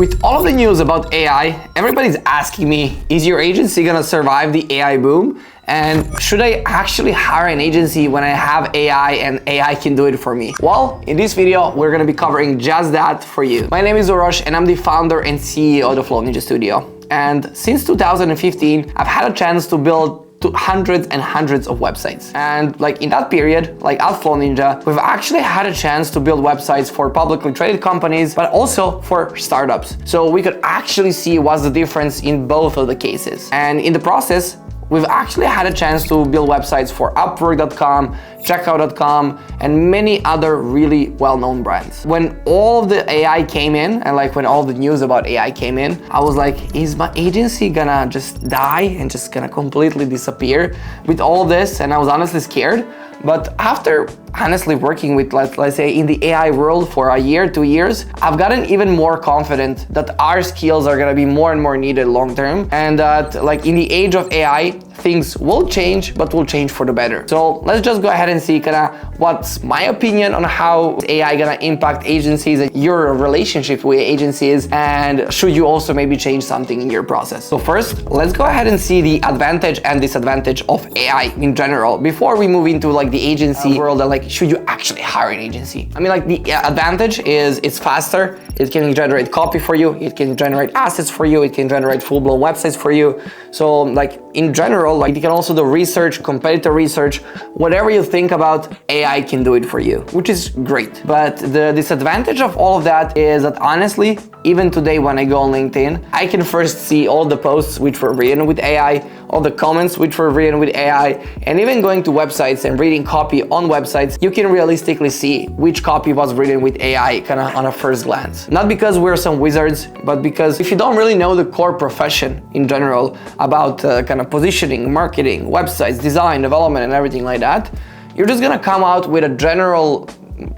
With all of the news about AI, everybody's asking me, is your agency gonna survive the AI boom? And should I actually hire an agency when I have AI and AI can do it for me? Well, in this video, we're gonna be covering just that for you. My name is Urosh and I'm the founder and CEO of the Flow Ninja Studio. And since 2015, I've had a chance to build hundreds and hundreds of websites. And like in that period, like at Flow Ninja, we've actually had a chance to build websites for publicly traded companies, but also for startups. So we could actually see what's the difference in both of the cases. And in the process, we've actually had a chance to build websites for Upwork.com, Checkout.com, and many other really well-known brands. When all of the AI came in, and like when all the news about AI came in, I was like, is my agency gonna just die and just gonna completely disappear with all of this? And I was honestly scared. But after honestly working with, let's say, in the AI world for a year, 2 years, I've gotten even more confident that our skills are gonna be more and more needed long term, and that like in the age of AI, things will change, but will change for the better. So let's just go ahead and see kinda what's my opinion on how AI gonna impact agencies and your relationship with agencies, and should you also maybe change something in your process. So first, let's go ahead and see the advantage and disadvantage of AI in general before we move into like the agency world and like should you actually hire an agency. I mean, like the advantage is it's faster, it can generate copy for you, it can generate assets for you, it can generate full-blown websites for you. So like in general, like you can also do research, competitor research, whatever you think about, AI can do it for you, which is great. But the disadvantage of all of that is that honestly, even today when I go on LinkedIn, I can first see all the posts which were written with AI, all the comments which were written with AI, and even going to websites and reading copy on websites, you can realistically see which copy was written with AI kind of on a first glance. Not because we're some wizards, but because if you don't really know the core profession in general about kind of positioning, marketing, websites, design, development, and everything like that, you're just gonna come out with a general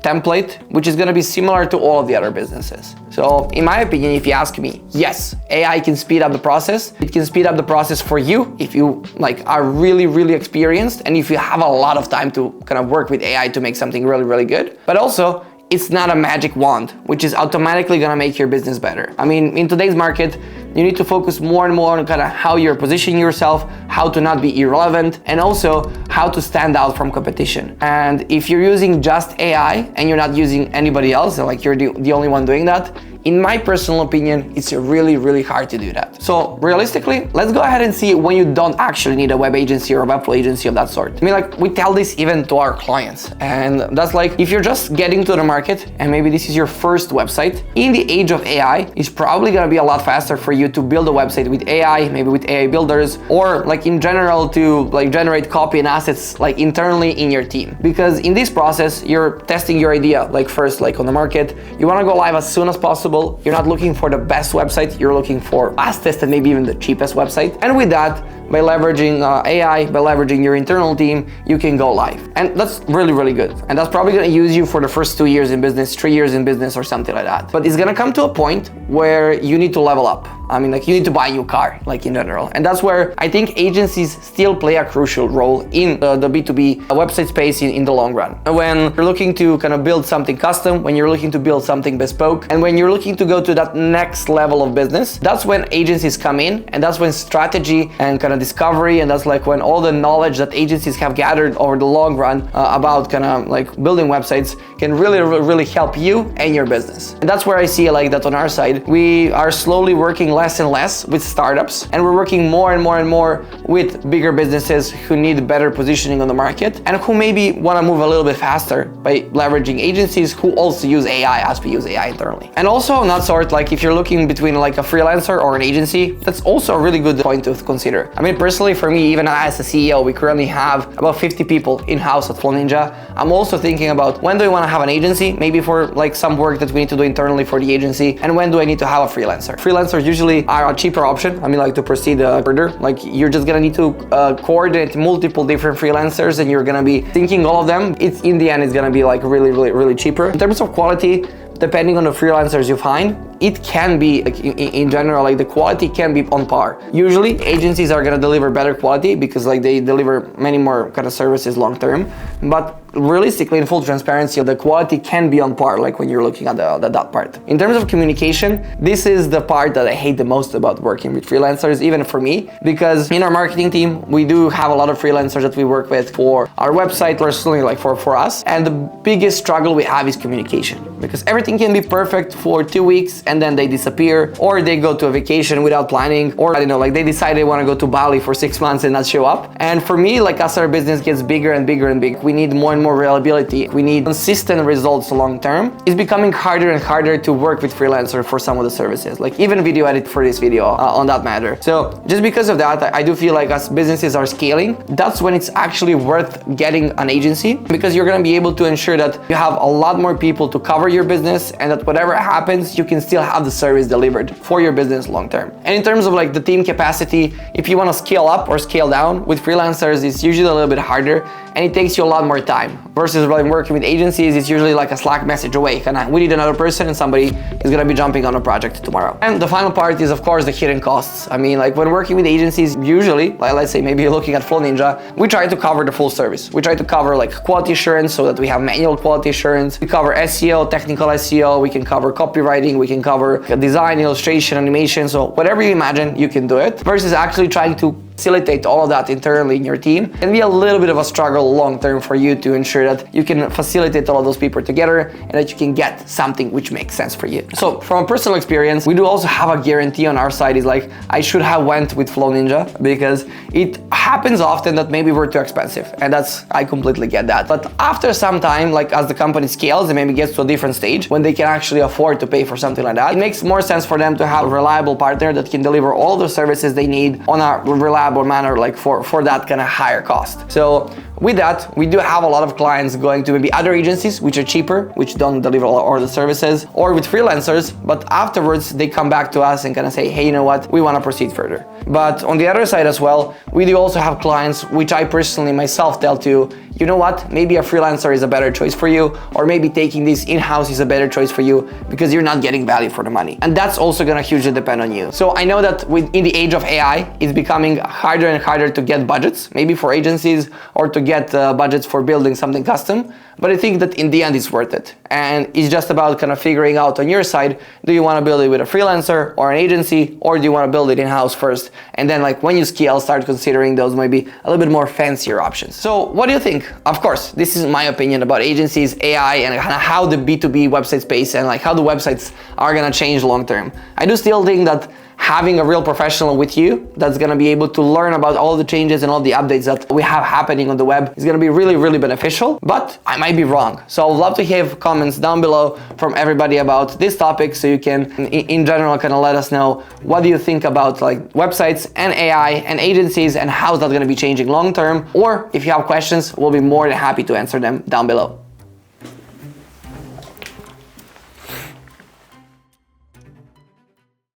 template which is going to be similar to all of the other businesses. So in my opinion, if you ask me, yes, AI can speed up the process. It can speed up the process for you if you like are really experienced and if you have a lot of time to kind of work with AI to make something really good. But also, it's not a magic wand which is automatically going to make your business better. I mean, in today's market, you need to focus more and more on kind of how you're positioning yourself, how to not be irrelevant, and also how to stand out from competition. And if you're using just AI and you're not using anybody else, and like you're the only one doing that, in my personal opinion, it's really hard to do that. So realistically, let's go ahead and see when you don't actually need a web agency or a web agency of that sort. I mean, like we tell this even to our clients, and that's like if you're just getting to the market and maybe this is your first website, in the age of AI, it's probably gonna be a lot faster for you to build a website with AI, maybe with AI builders, or like in general to like generate copy and assets like internally in your team. Because in this process, you're testing your idea like first like on the market. You wanna go live as soon as possible. You're not looking for the best website, you're looking for fastest and maybe even the cheapest website. And with that, by leveraging AI, by leveraging your internal team, you can go live. And that's really good. And that's probably gonna use you for the first 2 years in business, 3 years in business or something like that. But it's gonna come to a point where you need to level up. I mean, like you need to buy a new car, like in general. And that's where I think agencies still play a crucial role in the B2B website space in the long run. When you're looking to kind of build something custom, when you're looking to build something bespoke, and when you're looking to go to that next level of business, that's when agencies come in, and that's when strategy and kind of discovery, and that's like when all the knowledge that agencies have gathered over the long run about kind of like building websites can really help you and your business. And that's where I see like that on our side, we are slowly working less and less with startups, and we're working more and more with bigger businesses who need better positioning on the market and who maybe want to move a little bit faster by leveraging agencies who also use AI as we use AI internally. And also on that sort, like if you're looking between like a freelancer or an agency, that's also a really good point to consider. I mean, personally for me, even as a CEO, we currently have about 50 people in-house at Flow Ninja. I'm also thinking about when do I want to have an agency, maybe for like some work that we need to do internally for the agency, and when do I need to have a freelancer. Freelancers usually are a cheaper option. I mean, like to proceed further, like you're just gonna need to coordinate multiple different freelancers and you're gonna be thinking all of them. It's in the end, it's gonna be like really cheaper. In terms of quality, depending on the freelancers you find, it can be, like, in general, like the quality can be on par. Usually agencies are gonna deliver better quality because like they deliver many more kind of services long term, but realistically, in full transparency, the quality can be on par, like when you're looking at that part. In terms of communication, this is the part that I hate the most about working with freelancers, even for me, because in our marketing team, we do have a lot of freelancers that we work with for our website, personally, like for us. And the biggest struggle we have is communication, because everything can be perfect for 2 weeks and then they disappear, or they go to a vacation without planning, or I don't know, like they decide they want to go to Bali for 6 months and not show up. And for me, like as our business gets bigger and bigger and big, we need more and more reliability. We need consistent results long term. It's becoming harder and harder to work with freelancer for some of the services, like even video edit for this video on that matter. So just because of that, I do feel like as businesses are scaling, that's when it's actually worth getting an agency, because you're going to be able to ensure that you have a lot more people to cover your business, and that whatever happens, you can still have the service delivered for your business long term. And in terms of like the team capacity, if you want to scale up or scale down with freelancers, it's usually a little bit harder and it takes you a lot more time, versus when working with agencies, it's usually like a Slack message away, and we need another person and somebody is going to be jumping on a project tomorrow. And the final part is, of course, the hidden costs. I mean, like when working with agencies, usually, like let's say maybe you're looking at Flow Ninja, we try to cover the full service. We try to cover like quality assurance so that we have manual quality assurance. We cover SEO, technical SEO, we can cover copywriting, we can cover design, illustration, animation. So whatever you imagine, you can do it, versus actually trying to facilitate all of that internally in your team can be a little bit of a struggle long term for you to ensure that you can facilitate all of those people together and that you can get something which makes sense for you. So from a personal experience, we do also have a guarantee on our side. Is like, I should have went with Flow Ninja, because it happens often that maybe we're too expensive, and I completely get that. But after some time, like as the company scales and maybe gets to a different stage when they can actually afford to pay for something like that, it makes more sense for them to have a reliable partner that can deliver all the services they need on a reliable manner, like for that kind of higher cost. So with that, we do have a lot of clients going to maybe other agencies which are cheaper, which don't deliver all the services, or with freelancers, but afterwards they come back to us and kind of say, hey, you know what, we want to proceed further. But on the other side as well, we do also have clients which I personally myself tell to, you know what, maybe a freelancer is a better choice for you, or maybe taking this in-house is a better choice for you because you're not getting value for the money. And that's also gonna hugely depend on you. So I know that in the age of AI, it's becoming harder and harder to get budgets, maybe for agencies, or to get budgets for building something custom. But I think that in the end, it's worth it. And it's just about kind of figuring out on your side, do you want to build it with a freelancer or an agency, or do you want to build it in-house first? And then like when you scale, start considering those maybe a little bit more fancier options. So what do you think? Of course, this is my opinion about agencies, AI, and kind of how the B2B website space and like how the websites are going to change long term. I do still think that having a real professional with you that's going to be able to learn about all the changes and all the updates that we have happening on the web is going to be really, really beneficial, but I might be wrong. So I would love to have comments down below from everybody about this topic, so you can in general kind of let us know what do you think about like websites and AI and agencies, and how's that going to be changing long term, or if you have questions, we'll be more than happy to answer them down below.